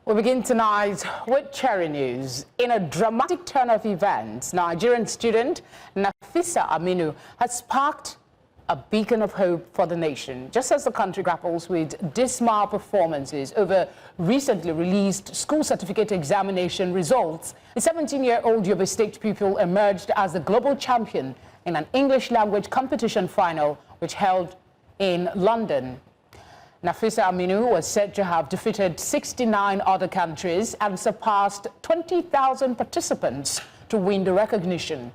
We begin tonight with Cherry News. In a dramatic turn of events, Nigerian student Nafisa Aminu has sparked a beacon of hope for the nation. Just as the country grapples with dismal performances over recently released school certificate examination results, the 17-year-old Yobe State pupil emerged as the global champion in an English language competition final which held in London. Nafisa Aminu was said to have defeated 69 other countries and surpassed 20,000 participants to win the recognition.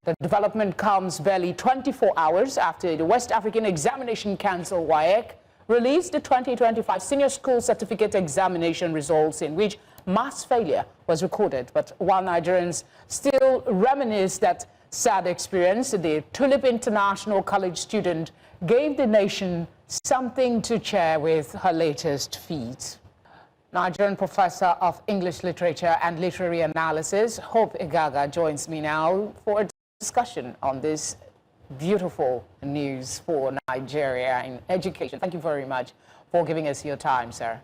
The development comes barely 24 hours after the West African Examination Council (WAEC) released the 2025 Senior School Certificate Examination results, in which mass failure was recorded. But while Nigerians still reminisce that sad experience, the Tulip International College student gave the nation something to share with her latest feat. Nigerian professor of English literature and literary analysis, Hope Igaga, joins me now for a discussion on this beautiful news for Nigeria in education. Thank you very much for giving us your time, sir.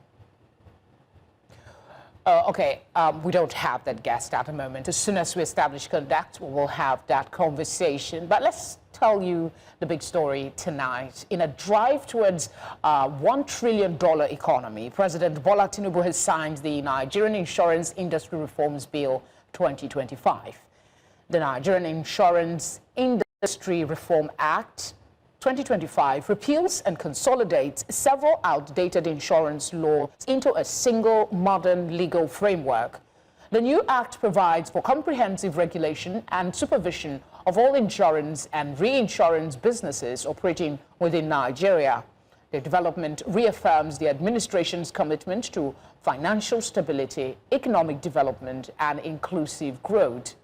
We don't have that guest at the moment. As soon as we establish contact, we will have that conversation. But let's tell you the big story tonight. In a drive towards $1 trillion economy, President Bola Tinubu has signed the Nigerian Insurance Industry Reforms Bill 2025. The Nigerian Insurance Industry Reform Act 2025 repeals and consolidates several outdated insurance laws into a single modern legal framework. The new act provides for comprehensive regulation and supervision of all insurance and reinsurance businesses operating within Nigeria. The development reaffirms the administration's commitment to financial stability, economic development, and inclusive growth.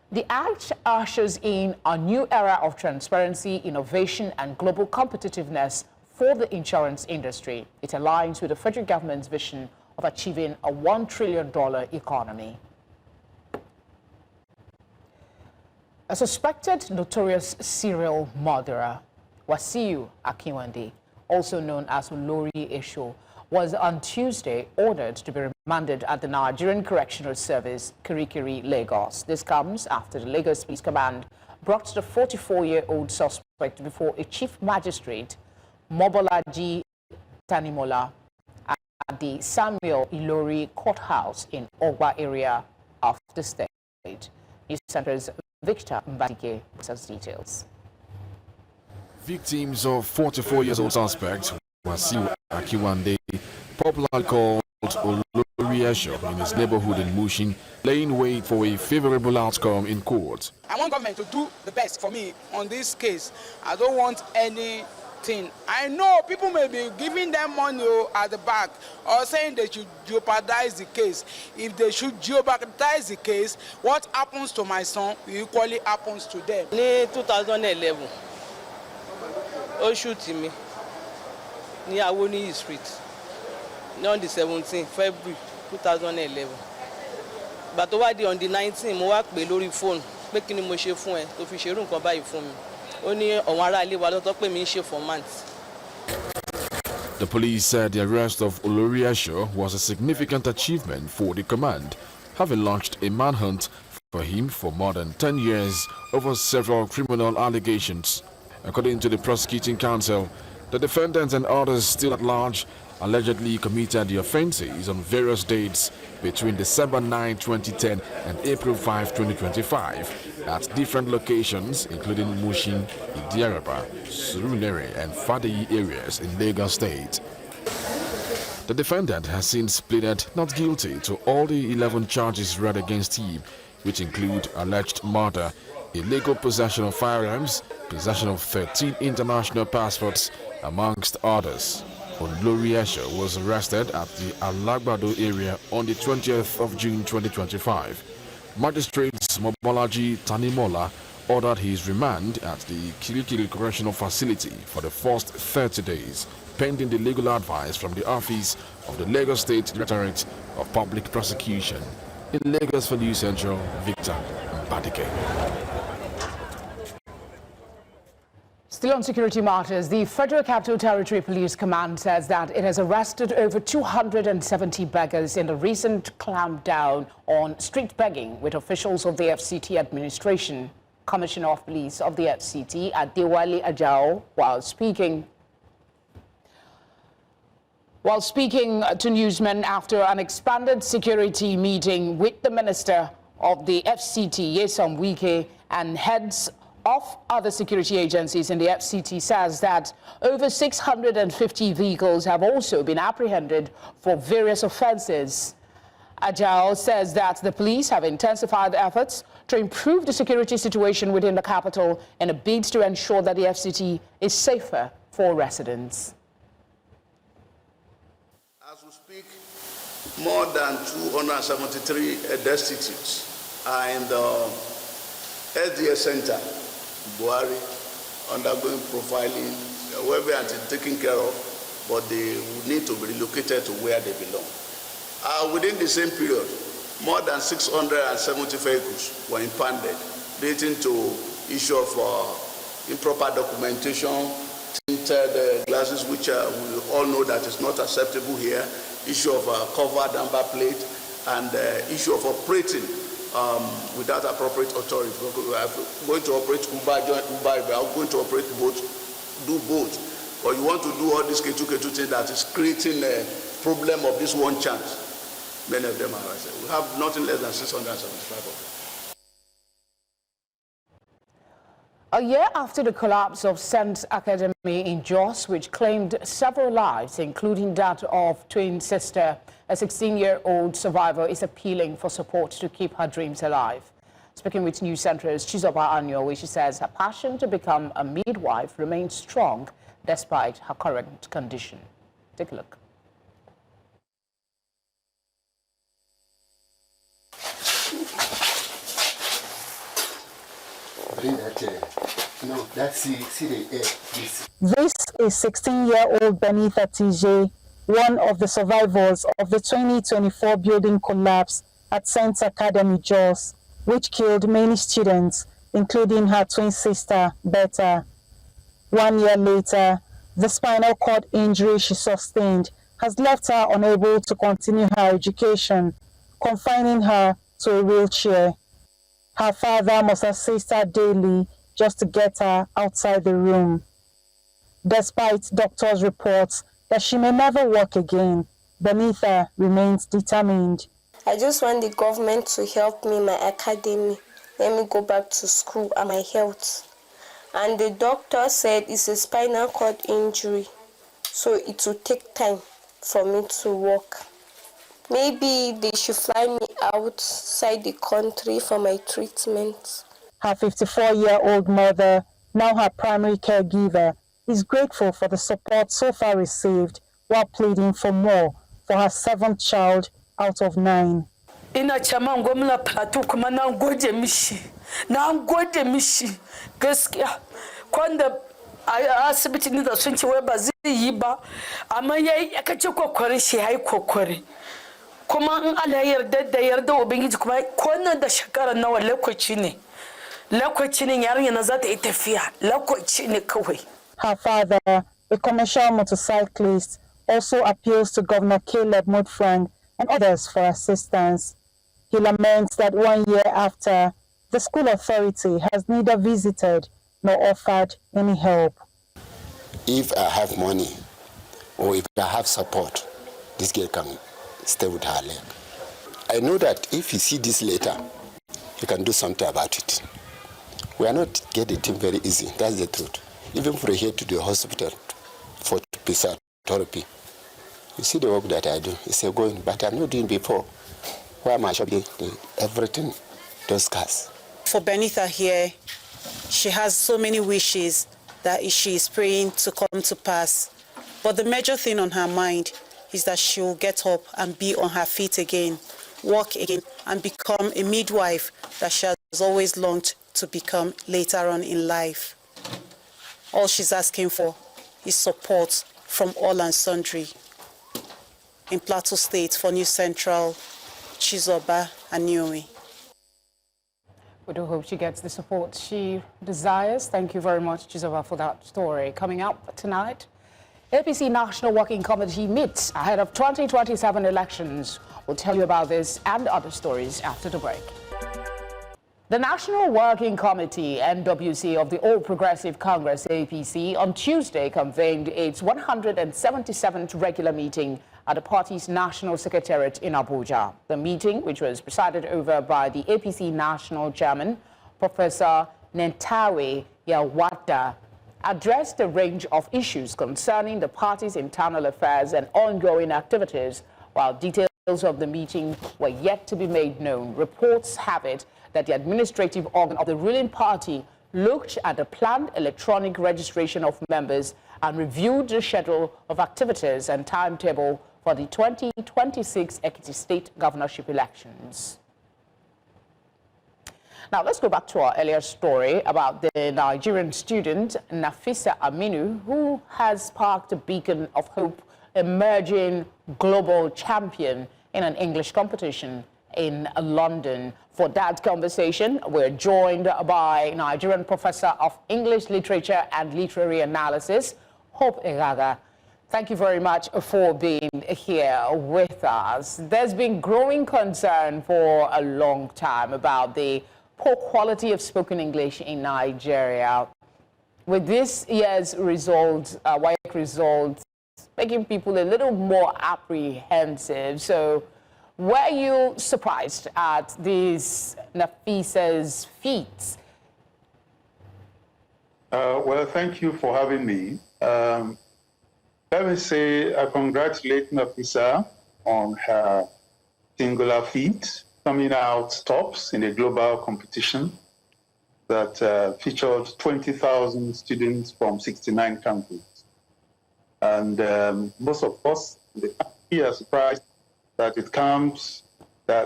The act ushers in a new era of transparency, innovation, and global competitiveness for the insurance industry. It aligns with the federal government's vision of achieving a $1 trillion economy. A suspected notorious serial murderer, Wasiu Akinwande, also known as Olori Esho, was on Tuesday ordered to be remanded at the Nigerian Correctional Service, Kirikiri, Lagos. This comes after the Lagos Police Command brought the 44-year-old suspect before a chief magistrate, Mobolaji Tanimola, at the Samuel Ilori Courthouse in Ogba area of the state. News Center's Victor Mbadike has details. Victims of 44-year-old suspect Wasiu Akinwande, popularly called Olori Esho, in his neighborhood in Mushin, laying wait for a favorable outcome in court. I want government to do the best for me on this case. I don't want anything. I know people may be giving them money at the back or saying they should jeopardize the case. If they should jeopardize the case, what happens to my son will equally happens to them. In 2011, ó shoot me. Ní Awoni Street, on the 17th February 2011. But over on the 19th, mo wá pè lórí phone pé kí ni mo ṣe fún ẹ tó fi ṣe irú nǹkan báyìí fún mi. Ó ní àwọn ará ilé wa ló tọ́ pé mi ń ṣe for months. The police said the arrest of Olori Esho was a significant achievement for the command, having launched a manhunt for him for more than 10 years over several criminal allegations. According to the prosecuting counsel, the defendants and others still at large allegedly committed the offences on various dates between December 9, 2010 and April 5, 2025 at different locations, including Mushin, Idiaraba, Surulere, and Fadayi areas in Lagos State. The defendant has since pleaded not guilty to all the 11 charges read against him, which include alleged murder, illegal possession of firearms, possession of 13 international passports, amongst others. Olori Esho was arrested at the Alagbado area on the 20th of June 2025. Magistrates Mobolaji Tanimola ordered his remand at the Kirikiri Correctional Facility for the first 30 days, pending the legal advice from the office of the Lagos State Directorate of Public Prosecution. In Lagos for News Central, Victor Mbadike. Still on security matters, the Federal Capital Territory Police Command says that it has arrested over 270 beggars in the recent clampdown on street begging with officials of the FCT administration. Commissioner of Police of the FCT, Adewale Ajao, while speaking to newsmen after an expanded security meeting with the Minister of the FCT, Nyesom Wike, and heads of other security agencies in the FCT, says that over 650 vehicles have also been apprehended for various offences. Ajao says that the police have intensified efforts to improve the security situation within the capital in a bid to ensure that the FCT is safer for residents. As we speak, more than 273 destitutes are in the SDS Center, Buhari, undergoing profiling, wherever taken care of, but they will need to be relocated to where they belong. Within the same period, more than 670 vehicles were impounded, leading to issue of improper documentation, tinted glasses, which we all know that is not acceptable here, issue of covered number plate, and issue of operating without appropriate authority. We are going to operate Uber, join Uber, we are going to operate both, do both. But you want to do all this K2 thing that is creating a problem of this one chance. Many of them are arrested. We have nothing less than 675 of them. A year after the collapse of St. Academy in Jos, which claimed several lives, including that of twin sister, a 16-year-old survivor is appealing for support to keep her dreams alive. Speaking with News Central's Chizoba Anyo, she says her passion to become a midwife remains strong despite her current condition. Take a look. This is 16-year-old Benita TJ, one of the survivors of the 2024 building collapse at St. Academy Jos, which killed many students, including her twin sister, Beta. 1 year later, the spinal cord injury she sustained has left her unable to continue her education, confining her to a wheelchair. Her father must assist her daily just to get her outside the room. Despite doctors' reports that she may never walk again, Benita remains determined. I just want the government to help me, my academy, let me go back to school and my health. And the doctor said it's a spinal cord injury, so it will take time for me to walk. Maybe they should fly me outside the country for my treatment. Her 54-year-old mother, now her primary caregiver, is grateful for the support so far received while pleading for more for her 7th child out of 9. Ina chama ngomla plateau kuma na gode mishi gaskiya kwanda asibiti ni da sun ce wai ba zai yi ba amma yayi kace kokore shi yayi kokore kuma in Allah ya yarda ubangiji kuma ko nan da shekara nawa lokaci ne yarinya na za ta yi tafiya lokaci ne kawai. Her father, a commercial motorcyclist, also appeals to Governor Caleb Mutfwang and others for assistance. He laments that 1 year after, the school authority has neither visited nor offered any help. If I have money or if I have support, this girl can stay with her leg. I know that if you see this later, you can do something about it. We are not getting it very easy, that's the truth. Even from here to the hospital for therapy. You see the work that I do, it's a going, but I'm not doing before. Why am I shopping everything, those cars? For Benita here, she has so many wishes that she is praying to come to pass. But the major thing on her mind is that she will get up and be on her feet again, walk again, and become a midwife that she has always longed to become later on in life. All she's asking for is support from all and sundry. In Plateau State for News Central, Chizoba and Nioi. We do hope she gets the support she desires. Thank you very much, Chizoba, for that story. Coming up tonight, APC National Working Committee meets ahead of 2027 elections. We'll tell you about this and other stories after the break. The National Working Committee, NWC, of the All Progressive Congress, APC, on Tuesday convened its 177th regular meeting at the party's National Secretariat in Abuja. The meeting, which was presided over by the APC National Chairman, Professor Nentawe Yawada, addressed a range of issues concerning the party's internal affairs and ongoing activities. While details of the meeting were yet to be made known, reports have it that the administrative organ of the ruling party looked at the planned electronic registration of members and reviewed the schedule of activities and timetable for the 2026 Ekiti State governorship elections. Now, let's go back to our earlier story about the Nigerian student Nafisa Aminu, who has sparked a beacon of hope, emerging global champion in an English competition in London. For that conversation, we're joined by Nigerian professor of English literature and literary analysis, Hope Egaga. Thank you very much for being here with us. There's been growing concern for a long time about the poor quality of spoken English in Nigeria. With this year's results, WAEC results, making people a little more apprehensive. So, were you surprised at these Nafisa's feats? Well, thank you for having me. Let me say I congratulate Nafisa on her singular feat, coming out tops in a global competition that featured 20,000 students from 69 countries. And most of us in the country are surprised that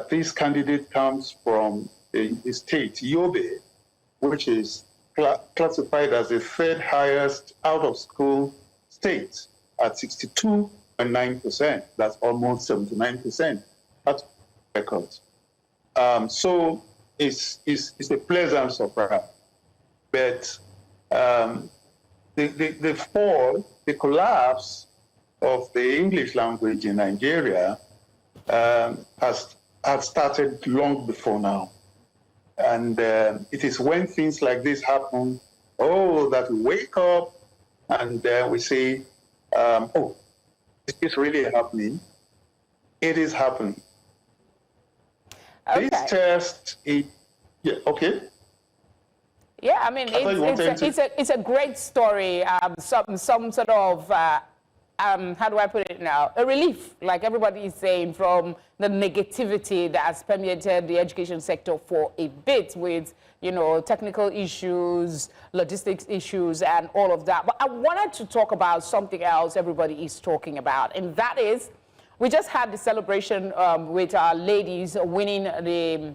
this candidate comes from a state, Yobe, which is classified as the third highest out-of-school state at 62.9%. That's almost 79%. That's record. So it's a pleasant surprise. But the collapse of the English language in Nigeria has started long before now. And it is when things like this happen, that we wake up and we say, is this really happening? It is happening. Okay. This test, yeah, okay. Yeah, I mean, it's a great story. Some sort of, how do I put it now? A relief, like everybody is saying, from the negativity that has permeated the education sector for a bit with, technical issues, logistics issues, and all of that. But I wanted to talk about something else everybody is talking about, and that is, we just had the celebration with our ladies winning the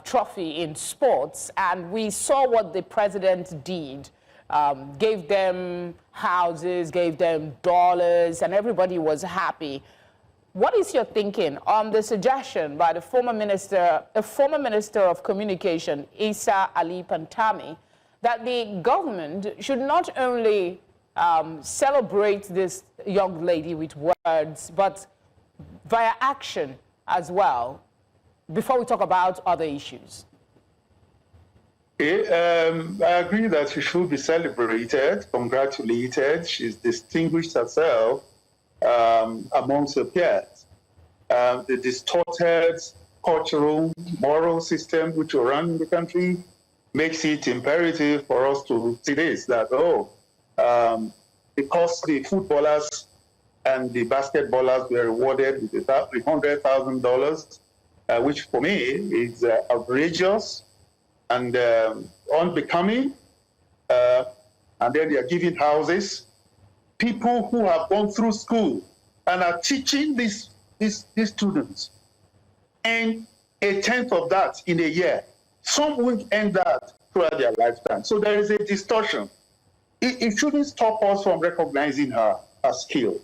trophy in sports, and we saw what the president did. Gave them houses, gave them dollars, and everybody was happy. What is your thinking on the suggestion by the former minister of communication, Isa Ali Pantami, that the government should not only celebrate this young lady with words, but via action as well, before we talk about other issues? I agree that she should be celebrated, congratulated. She's distinguished herself amongst her peers. The distorted cultural, moral system which we run in the country makes it imperative for us to see this, that, because the footballers and the basketballers were rewarded with $100,000, which for me is outrageous and unbecoming, and then they are giving houses. People who have gone through school and are teaching these students, and a tenth of that in a year. Some won't end that throughout their lifetime. So there is a distortion. It shouldn't stop us from recognizing her skill.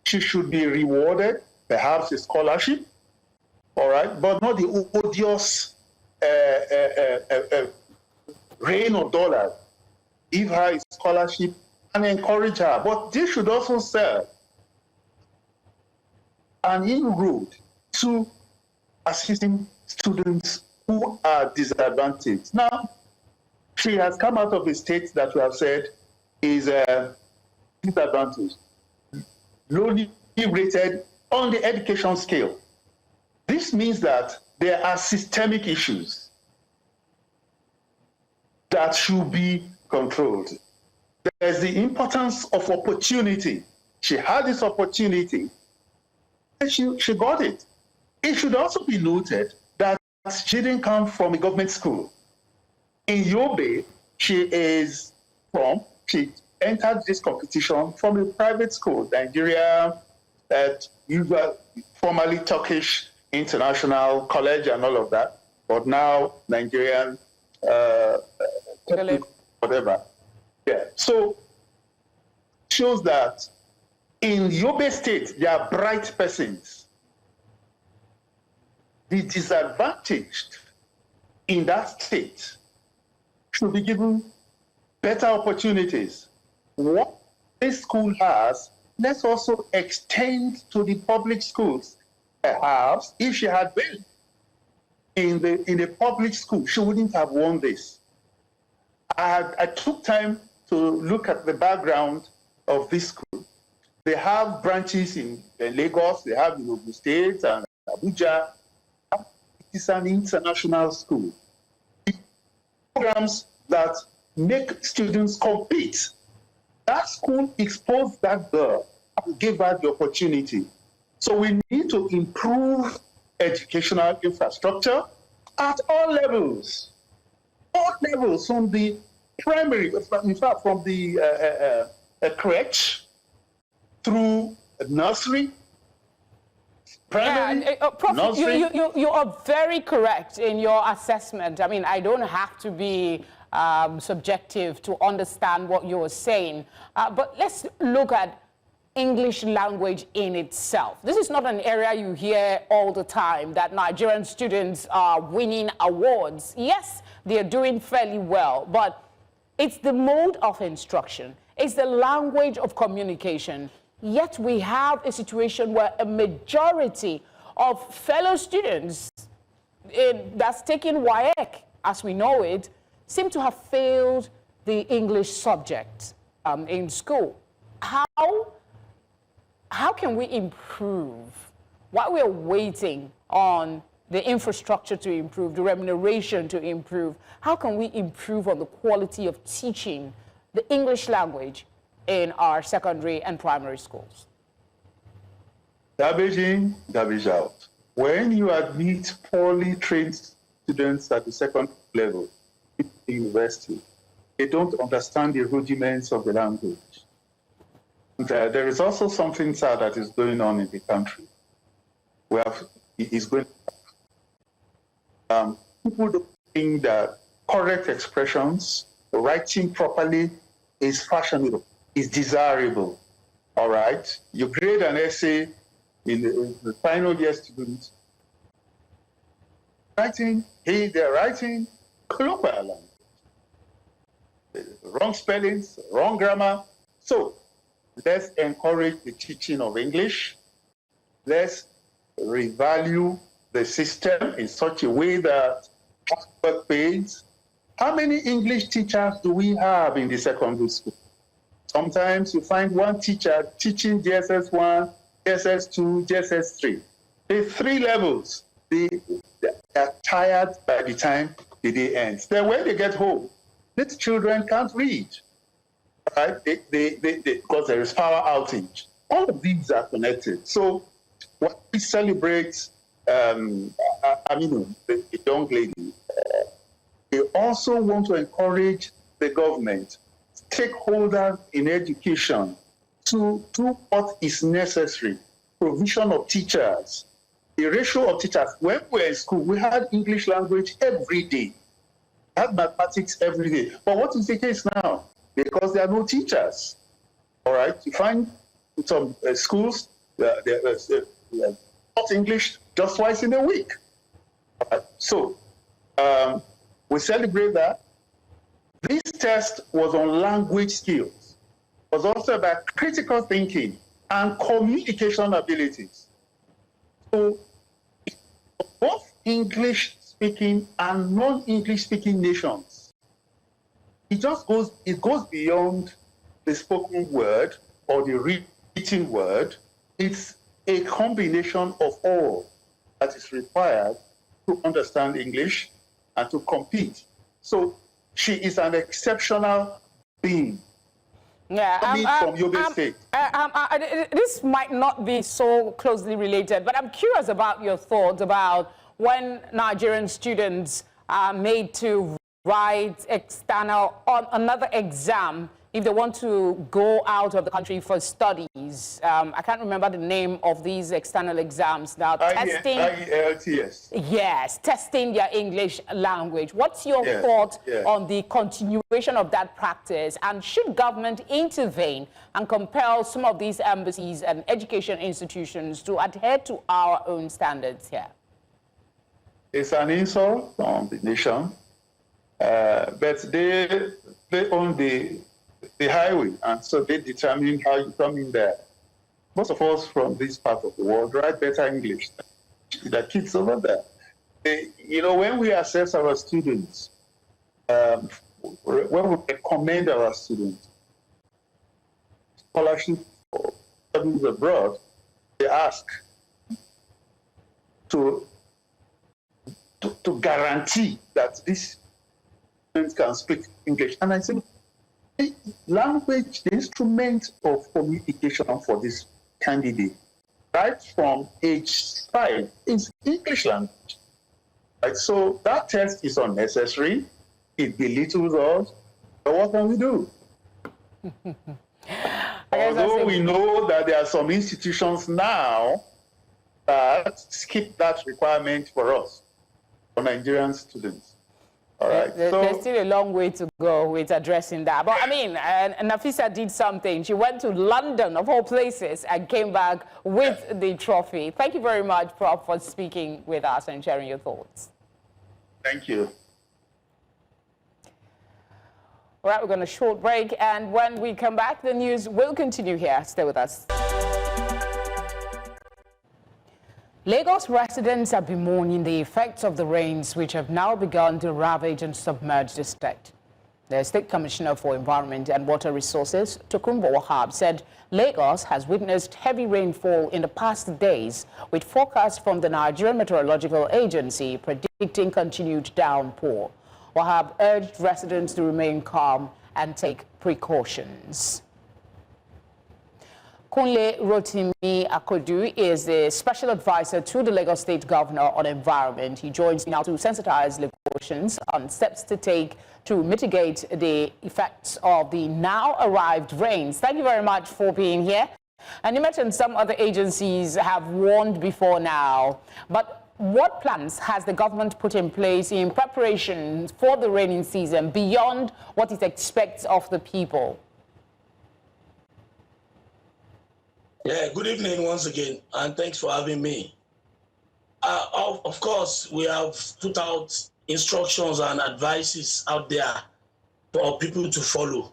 She should be rewarded, perhaps a scholarship, all right, but not the odious rain of dollars, give her a scholarship, and encourage her. But this should also serve an inroad to assisting students who are disadvantaged. Now, she has come out of a state that we have said is disadvantaged, lowly rated on the education scale. This means that there are systemic issues that should be controlled. There's the importance of opportunity. She had this opportunity, and she got it. It should also be noted that she didn't come from a government school. In Yobe, she entered this competition from a private school, Nigeria, formerly Turkish International College and all of that, but now Nigerian, whatever. Yeah. So shows that in Yobe State, there are bright persons. The disadvantaged in that state should be given better opportunities. What this school has, let's also extend to the public schools. Perhaps if she had been in the public school, she wouldn't have won this. I took time to look at the background of this school. They have branches in Lagos, they have in Ogun State and Abuja. It's an international school. Programs that make students compete. That school exposed that girl and gave her the opportunity. So we need to improve educational infrastructure at all levels. All levels, from the primary, in fact, from the crèche through nursery, primary, Prof, nursery. you are very correct in your assessment. I mean, I don't have to be subjective to understand what you're saying. But let's look at English language in itself. This is not an area you hear all the time, that Nigerian students are winning awards. Yes, they're doing fairly well, but it's the mode of instruction. It's the language of communication. Yet we have a situation where a majority of fellow students that's taking WAEC, as we know it, seem to have failed the English subject in school. How can we improve? While we're waiting on the infrastructure to improve, the remuneration to improve, how can we improve on the quality of teaching the English language in our secondary and primary schools? Garbage in, garbage out. When you admit poorly trained students at the second level in the university, they don't understand the rudiments of the language. There is also something sad that is going on in the country. People don't think that correct expressions, writing properly is fashionable, is desirable. All right? You grade an essay in the final year student, they're writing colloquial language. Wrong spellings, wrong grammar. So let's encourage the teaching of English. Let's revalue the system in such a way that work pays. How many English teachers do we have in the secondary school? Sometimes you find one teacher teaching GSS 1, GSS 2, GSS 3. The 3 levels, they are tired by the time the day ends. Then when they get home, these children can't read, right? Because there is power outage. All of these are connected. So what we celebrate, the young lady, we also want to encourage the government, stakeholders in education, to do what is necessary. Provision of teachers, the ratio of teachers. When we were in school, we had English language every day. We had mathematics every day. But what is the case now? Because there are no teachers. All right, you find some schools, they're taught English just twice in a week. All right? So We celebrate that. This test was on language skills. It was also about critical thinking and communication abilities. So both English-speaking and non-English-speaking nations, it goes beyond the spoken word or the written word. It's a combination of all that is required to understand English and to compete. So she is an exceptional being. Yeah, From Yobe State. This might not be so closely related, but I'm curious about your thoughts about when Nigerian students are made to write external on another exam if they want to go out of the country for studies. I can't remember the name of these external exams now. Testing. IELTS. Yes, testing their English language. What's your thought on the continuation of that practice? And should government intervene and compel some of these embassies and education institutions to adhere to our own standards here? It's an insult on the nation, but they own the highway, and so they determine how you come in there. Most of us from this part of the world write better English than the kids over there. When we assess our students, when we recommend our students scholarship for studies abroad, they ask to guarantee that these students can speak English. And I say, language, the instrument of communication for this candidate, right from age 5, is English language. Right? So that test is unnecessary. It belittles us. But what can we do? Although we know that there are some institutions now that skip that requirement for us, for Nigerian students. All right. There's still a long way to go with addressing that. But I mean, Nafisa did something. She went to London, of all places, and came back with the trophy. Thank you very much, Prof, for speaking with us and sharing your thoughts. Thank you. All right, we're going to short break. And when we come back, the news will continue here. Stay with us. Lagos residents have been mourning the effects of the rains which have now begun to ravage and submerge the state. The State Commissioner for Environment and Water Resources, Tokunbo Wahab, said Lagos has witnessed heavy rainfall in the past days, with forecasts from the Nigerian Meteorological Agency predicting continued downpour. Wahab urged residents to remain calm and take precautions. Kunle Rotimi Akodu is the special advisor to the Lagos State Governor on Environment. He joins me now to sensitize Lagosians on steps to take to mitigate the effects of the now arrived rains. Thank you very much for being here. And you mentioned some other agencies have warned before now, but what plans has the government put in place in preparation for the rainy season beyond what it expects of the people? Yeah, good evening once again, and thanks for having me. Of course, we have put out instructions and advices out there for people to follow.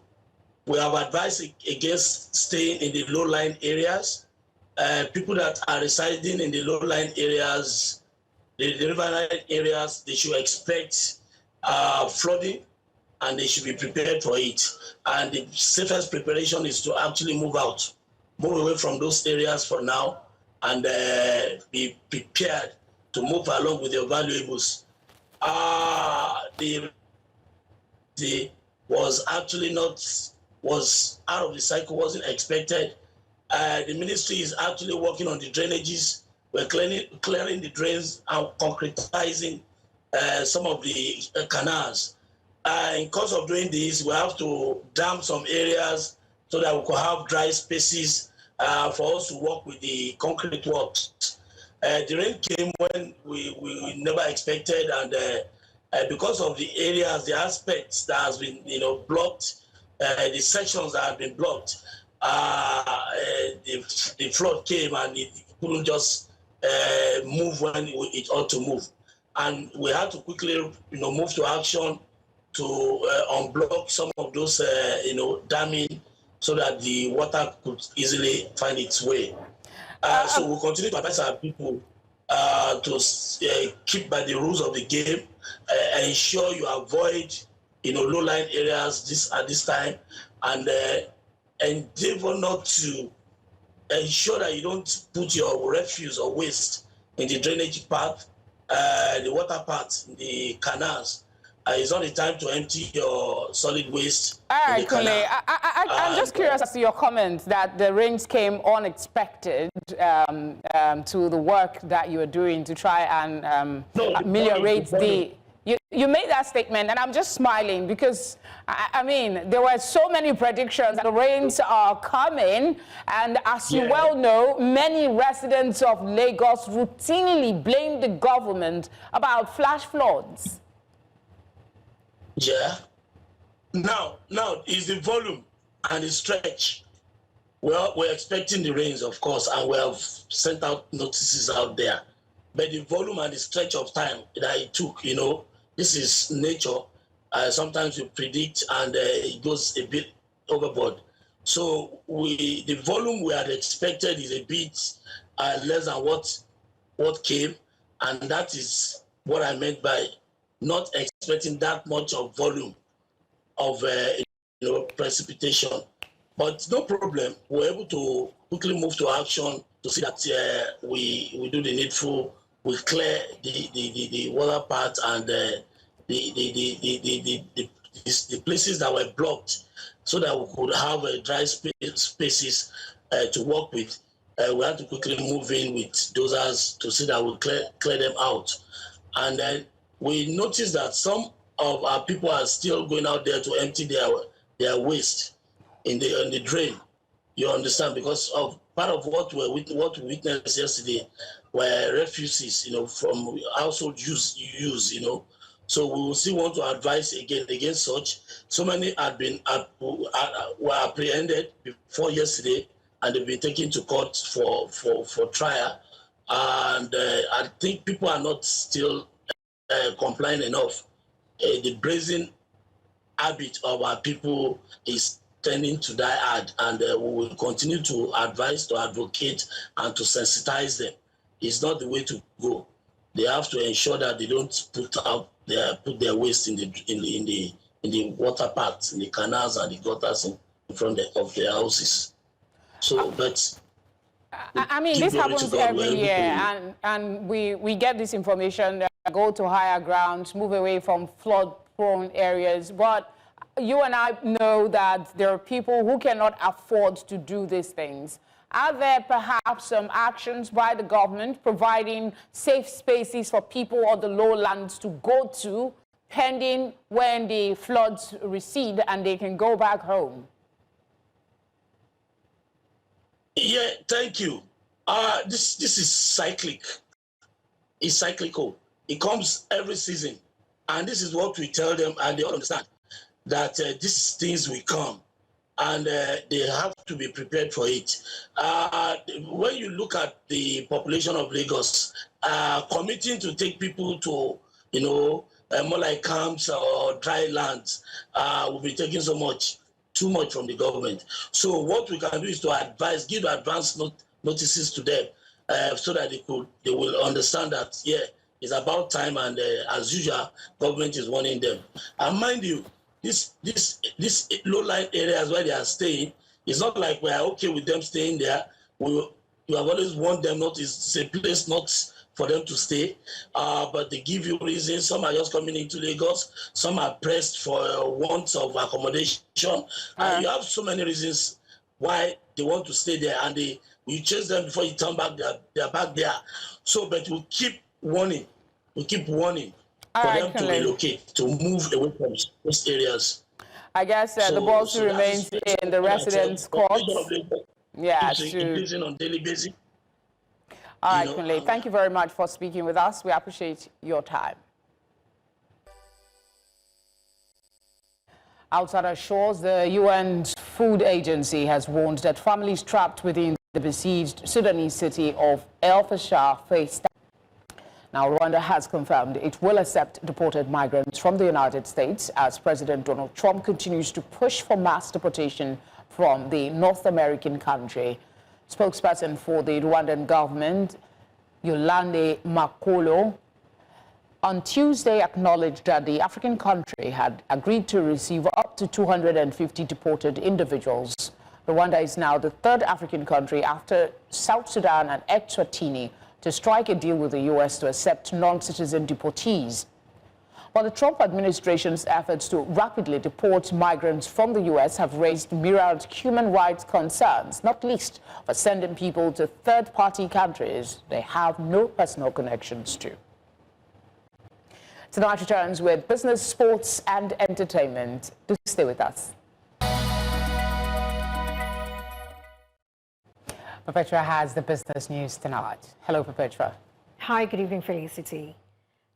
We have advised against staying in the low-lying areas. People that are residing in the low-lying areas, the riverine areas, they should expect flooding, and they should be prepared for it. And the safest preparation is to actually move out. Move away from those areas for now and be prepared to move along with your valuables. The was actually was out of the cycle, wasn't expected. The ministry is actually working on the drainages. We're clearing the drains and concretizing some of the canals. In course of doing this, we have to dam some areas so that we could have dry spaces for us to work with the concrete works. The rain came when we never expected, and because of the areas, the aspects that has been blocked, the sections that have been blocked, the flood came and it couldn't just move when it ought to move. and we had to quickly, move to action to unblock some of those, damming so that the water could easily find its way. So we'll continue to advise our people to keep by the rules of the game, ensure you avoid, low-lying areas at this time, and endeavor not to ensure that you don't put your refuse or waste in the drainage path, the water path, the canals. It's not the time to empty your solid waste. All right, Kunle, I'm just curious as to your comment that the rains came unexpected to the work that you are doing to try and ameliorate the... You made that statement, and I'm just smiling because, I mean, there were so many predictions that the rains are coming, and as you well know, many residents of Lagos routinely blame the government about flash floods. Yeah. Now is the volume and the stretch. Well, we're expecting the rains, of course, and we have sent out notices out there. But the volume and the stretch of time that it took, this is nature. Sometimes you predict and it goes a bit overboard. So the volume we had expected is a bit less than what came, and that is what I meant by not expecting that much of volume of precipitation. But no problem, we're able to quickly move to action to see that we do the needful, we clear the water part and the places that were blocked so that we could have dry spaces to work with. We had to quickly move in with dozers to see that we clear them out. And then we noticed that some of our people are still going out there to empty their waste in the drain. You understand? Because of part of what we witnessed yesterday were refuses, from household use. So we will still want to advise against such. So many were apprehended before yesterday, and they've been taken to court for trial. And I think people are not still complying enough. The brazen habit of our people is tending to die hard, and we will continue to advise, to advocate, and to sensitize them. It's not the way to go. They have to ensure that they don't put their waste in the water paths, in the canals and the gutters in front of their houses. So, but I mean, this happens every year, and we get this information, go to higher grounds, move away from flood-prone areas. But you and I know that there are people who cannot afford to do these things. Are there perhaps some actions by the government providing safe spaces for people on the lowlands to go to, pending when the floods recede and they can go back home? Yeah, thank you. This is cyclic. It's cyclical. It comes every season. And this is what we tell them, and they all understand that these things will come, and they have to be prepared for it. When you look at the population of Lagos, committing to take people to, more like camps or dry lands, will be taking too much from the government. So what we can do is to advise, give advance notices to them, so that they will understand that, yeah, it's about time, and as usual, government is warning them. And mind you, this low-lying areas where they are staying, it's not like we are okay with them staying there. You have always warned them it's a place not for them to stay, but they give you reasons. Some are just coming into Lagos, some are pressed for want of accommodation. You have so many reasons why they want to stay there, and you chase them before you turn back, they're back there. So, but we keep warning for them to relocate, to move away from those areas. I guess the ball still remains in the residents' courts. Yeah, increasing on daily basis. All right, Kunle, thank you very much for speaking with us. We appreciate your time. Outside our shores, the UN Food Agency has warned that families trapped within the besieged Sudanese city of El Fasher face Now, Rwanda has confirmed it will accept deported migrants from the United States as President Donald Trump continues to push for mass deportation from the North American country. Spokesperson for the Rwandan government, Yolande Makolo, on Tuesday acknowledged that the African country had agreed to receive up to 250 deported individuals. Rwanda is now the third African country after South Sudan and Eswatini to strike a deal with the U.S. to accept non-citizen deportees. While the Trump administration's efforts to rapidly deport migrants from the U.S. have raised myriad human rights concerns, not least for sending people to third-party countries they have no personal connections to. Tonight returns with business, sports and entertainment. Do stay with us. Perpetua has the business news tonight. Hello, Perpetua. Hi, good evening, Felicity.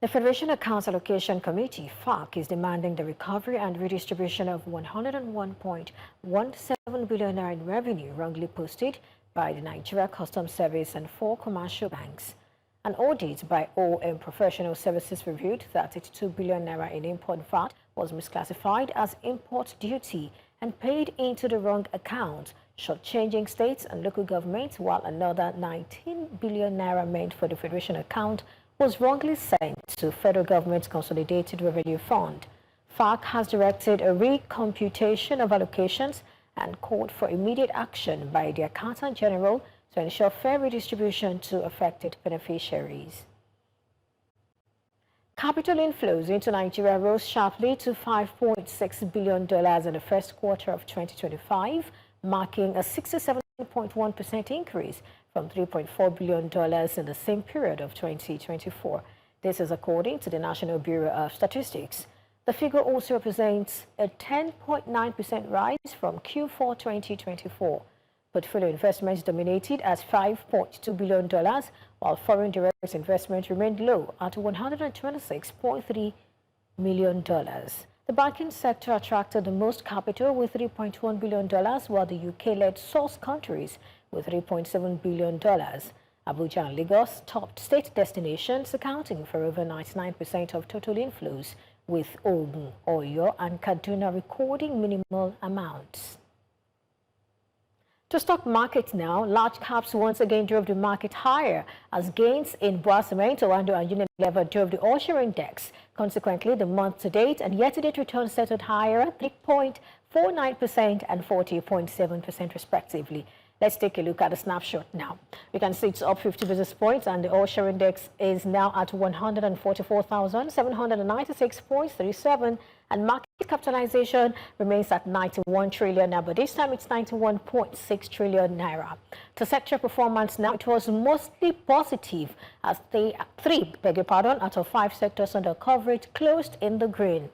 The Federation Accounts Allocation Committee, FAC, is demanding the recovery and redistribution of 101.17 billion naira in revenue wrongly posted by the Nigeria Customs Service and 4 commercial banks. An audit by OM Professional Services revealed that 82 billion naira in import VAT was misclassified as import duty and paid into the wrong account, shortchanging states and local governments, while another 19 billion naira meant for the Federation account was wrongly sent to federal government's Consolidated Revenue Fund. FAC has directed a recomputation of allocations and called for immediate action by the Accountant General to ensure fair redistribution to affected beneficiaries. Capital inflows into Nigeria rose sharply to $5.6 billion in the first quarter of 2025, marking a 67.1% increase from $3.4 billion in the same period of 2024. This is according to the National Bureau of Statistics. The figure also represents a 10.9% rise from Q4 2024. Portfolio investments dominated at $5.2 billion, while foreign direct investment remained low at $126.3 million. The banking sector attracted the most capital with $3.1 billion, while the UK led source countries with $3.7 billion. Abuja and Lagos topped state destinations, accounting for over 99% of total inflows, with Ogun, Oyo and Kaduna recording minimal amounts. To stock markets now, large caps once again drove the market higher as gains in Boa Cement, Orlando and Unilever drove the All-Share Index. Consequently, the month-to-date and year-to-date returns settled higher at 3.49% and 40.7% respectively. Let's take a look at the snapshot now. We can see it's up 50 basis points and the All-Share Index is now at 144,796.37 and market capitalization remains at 91 trillion naira, but this time it's 91.6 trillion naira. To sector performance now, it was mostly positive as three out of 5 sectors under coverage closed in the green.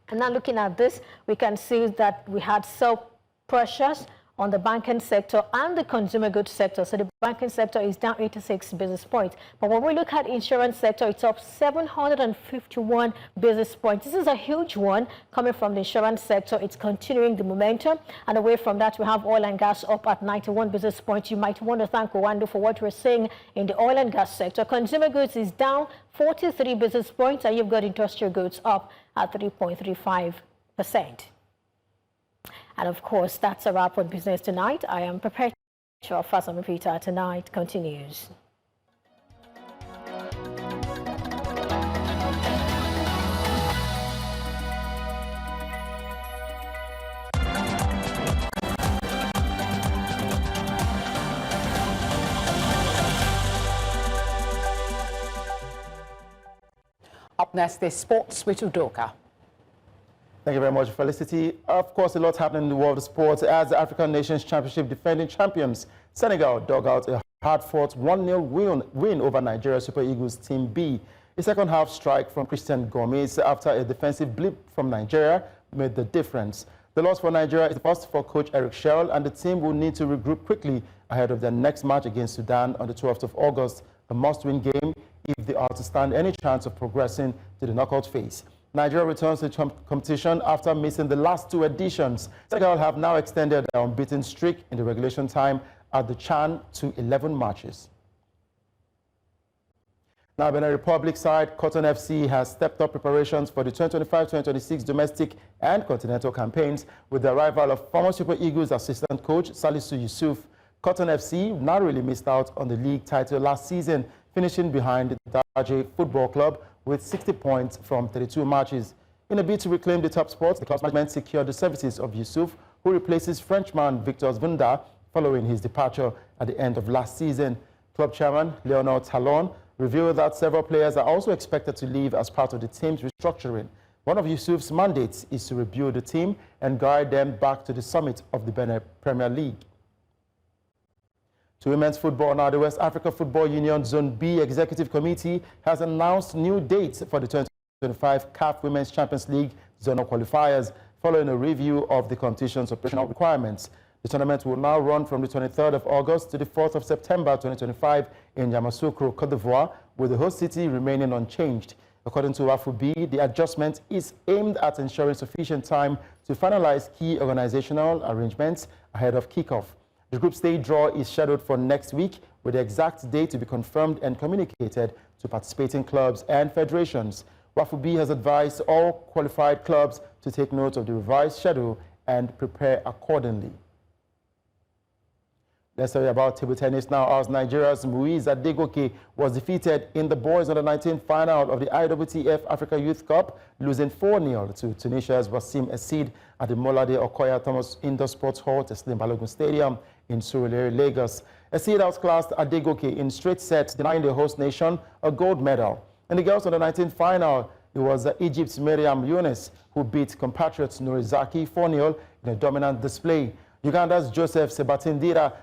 And now looking at this, we can see that we had sell pressures on the banking sector and the consumer goods sector. So the banking sector is down 86 basis points. But when we look at insurance sector, it's up 751 basis points. This is a huge one coming from the insurance sector. It's continuing the momentum. And away from that, we have oil and gas up at 91 basis points. You might want to thank Rwanda for what we're seeing in the oil and gas sector. Consumer goods is down 43 basis points, and you've got industrial goods up at 3.35%. And of course, that's a wrap on business tonight. I am prepared to offer some repeater tonight continues. Up next is sports with Udoka. Thank you very much, Felicity. Of course, a lot happening in the world of sports as the African Nations Championship defending champions Senegal dug out a hard-fought 1-0 win over Nigeria Super Eagles Team B. A second-half strike from Christian Gomez after a defensive blip from Nigeria made the difference. The loss for Nigeria is the first for coach Eric Sherrill, and the team will need to regroup quickly ahead of their next match against Sudan on the 12th of August, a must-win game if they are to stand any chance of progressing to the knockout phase. Nigeria returns to the competition after missing the last 2 editions. Senegal have now extended their unbeaten streak in the regulation time at the CHAN to 11 matches. Now, Benin Republic side, Cotton FC has stepped up preparations for the 2025-2026 domestic and continental campaigns with the arrival of former Super Eagles assistant coach Salisu Yusuf. Cotton FC narrowly missed out on the league title last season, finishing behind the Daje Football Club with 60 points from 32 matches. In a bid to reclaim the top spot, the club's management secured the services of Yusuf, who replaces Frenchman Victor Zvunda following his departure at the end of last season. Club chairman Leonard Talon revealed that several players are also expected to leave as part of the team's restructuring. One of Yusuf's mandates is to rebuild the team and guide them back to the summit of the Benin Premier League. To women's football now, the West Africa Football Union Zone B Executive Committee has announced new dates for the 2025 CAF Women's Champions League zonal qualifiers following a review of the competition's operational requirements. The tournament will now run from the 23rd of August to the 4th of September 2025 in Yamoussoukro, Côte d'Ivoire, with the host city remaining unchanged. According to WAFUB, the adjustment is aimed at ensuring sufficient time to finalize key organizational arrangements ahead of kickoff. The group stage draw is scheduled for next week, with the exact date to be confirmed and communicated to participating clubs and federations. WAFUB has advised all qualified clubs to take note of the revised schedule and prepare accordingly. Let's tell you about table tennis now, as Nigeria's Muiz Adegoke was defeated in the boys under-19 final of the IWTF Africa Youth Cup, losing 4-0 to Tunisia's Wassim Essid at the Molade Okoya Thomas Indoor Sports Hall, Teslim Balogun Stadium in Surulere, Lagos. Essid outclassed Adegoke in straight sets, denying the host nation a gold medal. In the girls under-19 final, it was Egypt's Miriam Younes who beat compatriots Norizaki 4-0 in a dominant display. Uganda's Joseph Sebatindira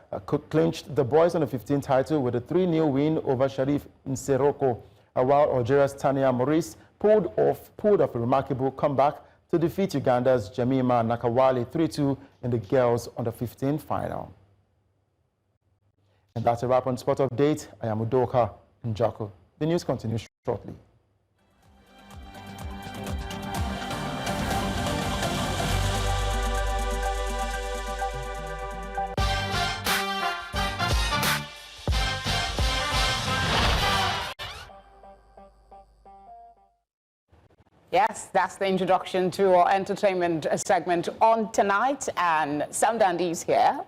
clinched the boys under-15 title with a 3-0 win over Sharif Nseroko, while Algeria's Tania Maurice pulled off a remarkable comeback to defeat Uganda's Jemima Nakawale 3-2 in the girls under-15 final. And that's a wrap on Sport Update. I am Udoka Njako. The news continues shortly. Yes, that's the introduction to our entertainment segment on tonight, and Sam Dandy's here.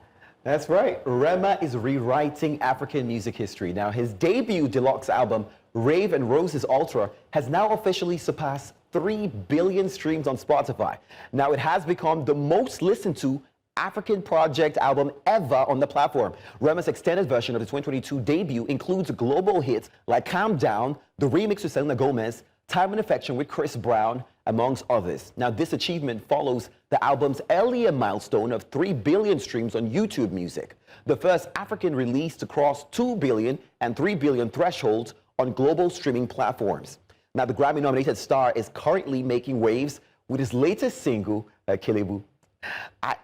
That's right. Rema is rewriting African music history. Now, his debut deluxe album, Rave and Rose's Ultra, has now officially surpassed 3 billion streams on Spotify. Now, it has become the most listened to African project album ever on the platform. Rema's extended version of the 2022 debut includes global hits like Calm Down, the remix with Selena Gomez, Time and Affection with Chris Brown, amongst others. Now, this achievement follows the album's earlier milestone of 3 billion streams on YouTube Music, the first African release to cross 2 billion and 3 billion thresholds on global streaming platforms. Now, the Grammy-nominated star is currently making waves with his latest single, Kelebu.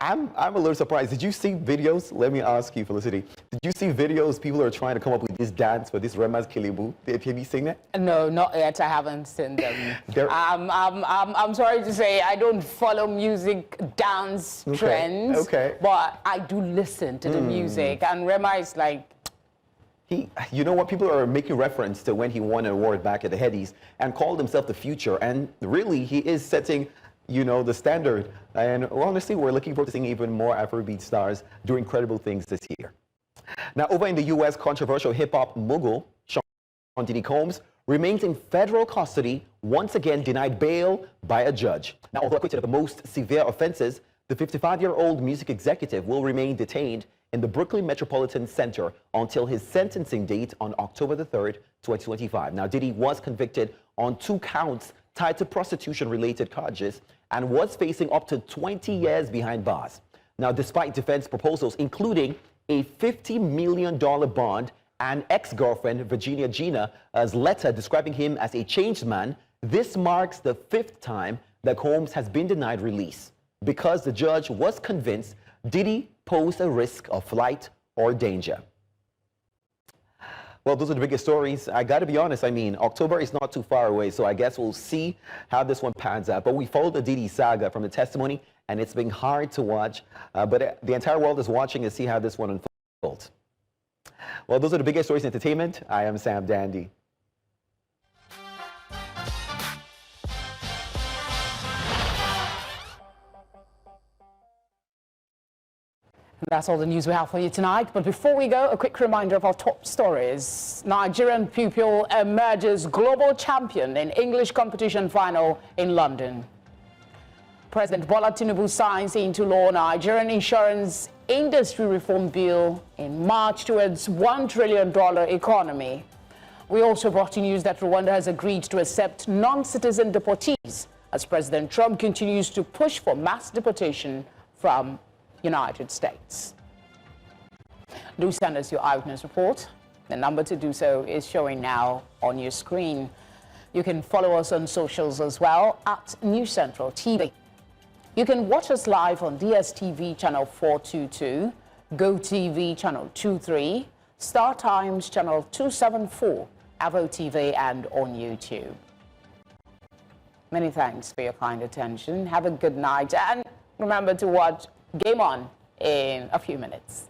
I'm a little surprised. Did you see videos? Let me ask you, Felicity. Did you see videos people are trying to come up with this dance for this Rema's Kelebu? Have you seen that? No, not yet. I haven't seen them. I'm sorry to say I don't follow music dance trends, but I do listen to the music. And Rema is like... You know what? People are making reference to when he won an award back at the Headies and called himself the future. And really, he is setting, you know, the standard. And honestly, we're looking forward to seeing even more Afrobeat stars do incredible things this year. Now, over in the U.S., controversial hip-hop mogul Sean Diddy Combs remains in federal custody, once again denied bail by a judge. Now, although acquitted of the most severe offenses, the 55-year-old music executive will remain detained in the Brooklyn Metropolitan Center until his sentencing date on October the 3rd, 2025. Now, Diddy was convicted on 2 counts tied to prostitution-related charges and was facing up to 20 years behind bars. Now, despite defense proposals, including a $50 million bond and ex-girlfriend Virginia Gina's letter describing him as a changed man, this marks the 5th time that Combs has been denied release because the judge was convinced Diddy posed a risk of flight or danger. Well, those are the biggest stories. I got to be honest, I mean, October is not too far away, so I guess we'll see how this one pans out. But we followed the Diddy saga from the testimony, and it's been hard to watch. But the entire world is watching to see how this one unfolds. Well, those are the biggest stories in entertainment. I am Sam Dandy. That's all the news we have for you tonight. But before we go, a quick reminder of our top stories. Nigerian pupil emerges global champion in English competition final in London. President Bola Tinubu signs into law Nigerian insurance industry reform bill in March towards $1 trillion economy. We also brought you news that Rwanda has agreed to accept non-citizen deportees as President Trump continues to push for mass deportation from United States. Do send us your eyewitness report. The number to do so is showing now on your screen. You can follow us on socials as well at News Central TV. You can watch us live on DSTV channel 422, GoTV channel 23, Star Times channel 274, Avo TV, and on YouTube. Many thanks for your kind attention. Have a good night, and remember to watch Game On in a few minutes.